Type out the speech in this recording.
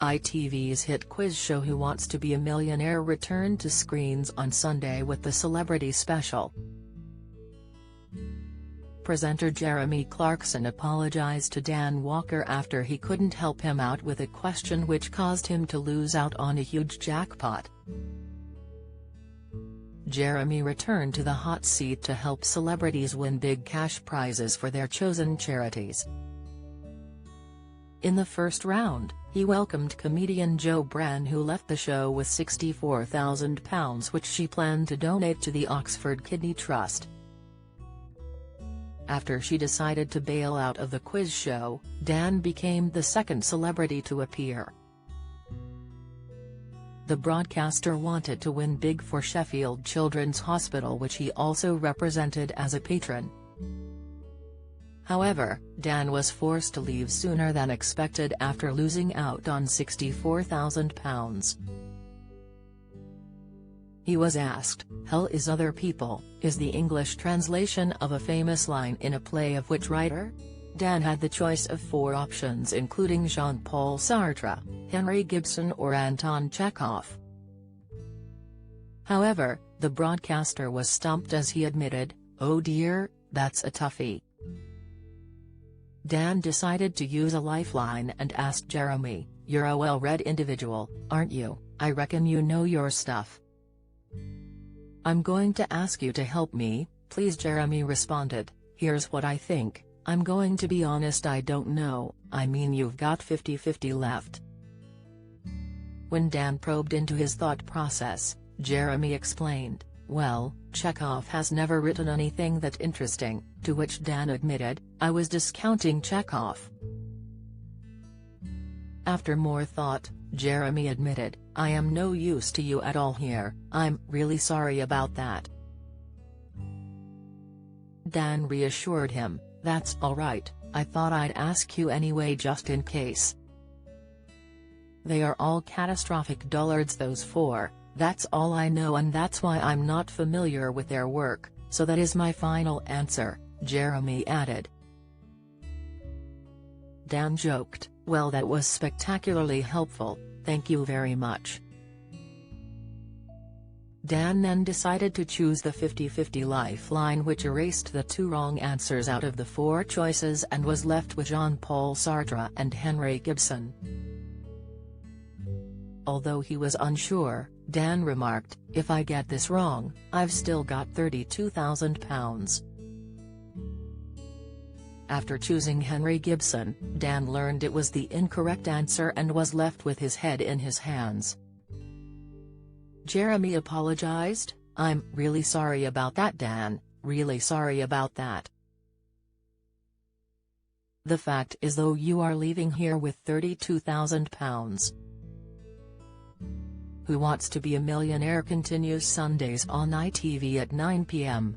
ITV's hit quiz show Who Wants to Be a Millionaire returned to screens on Sunday with the celebrity special. Presenter Jeremy Clarkson apologized to Dan Walker after he couldn't help him out with a question which caused him to lose out on a huge jackpot. Jeremy returned to the hot seat to help celebrities win big cash prizes for their chosen charities. In the first round, he welcomed comedian Jo Bran, who left the show with £64,000 which she planned to donate to the Oxford Kidney Trust. After she decided to bail out of the quiz show, Dan became the second celebrity to appear. The broadcaster wanted to win big for Sheffield Children's Hospital, which he also represented as a patron. However, Dan was forced to leave sooner than expected after losing out on £64,000. He was asked, "Hell is other people" is the English translation of a famous line in a play of which writer? Dan had the choice of 4 options, including Jean-Paul Sartre, Henry Gibson or Anton Chekhov. However, the broadcaster was stumped as he admitted, "Oh dear, that's a toughie." Dan decided to use a lifeline and asked Jeremy, "You're a well-read individual, aren't you? I reckon you know your stuff. I'm going to ask you to help me, please." Jeremy responded, "Here's what I think, I'm going to be honest, I don't know, I mean you've got 50-50 left." When Dan probed into his thought process, Jeremy explained, "Well, Chekhov has never written anything that interesting," to which Dan admitted, "I was discounting Chekhov." After more thought, Jeremy admitted, "I am no use to you at all here, I'm really sorry about that." Dan reassured him, "That's all right, I thought I'd ask you anyway just in case. They are all catastrophic dullards, those 4, that's all I know, and that's why I'm not familiar with their work, so that is my final answer," Jeremy added. Dan joked, "Well, that was spectacularly helpful, thank you very much." Dan then decided to choose the 50-50 lifeline, which erased the 2 wrong answers out of the 4 choices and was left with Jean-Paul Sartre and Henry Gibson. Although he was unsure, Dan remarked, "If I get this wrong, I've still got £32,000. After choosing Henry Gibson, Dan learned it was the incorrect answer and was left with his head in his hands. Jeremy apologized, "I'm really sorry about that, Dan, really sorry about that. The fact is, though, you are leaving here with £32,000. Who Wants to Be a Millionaire continues Sundays on ITV at 9 p.m.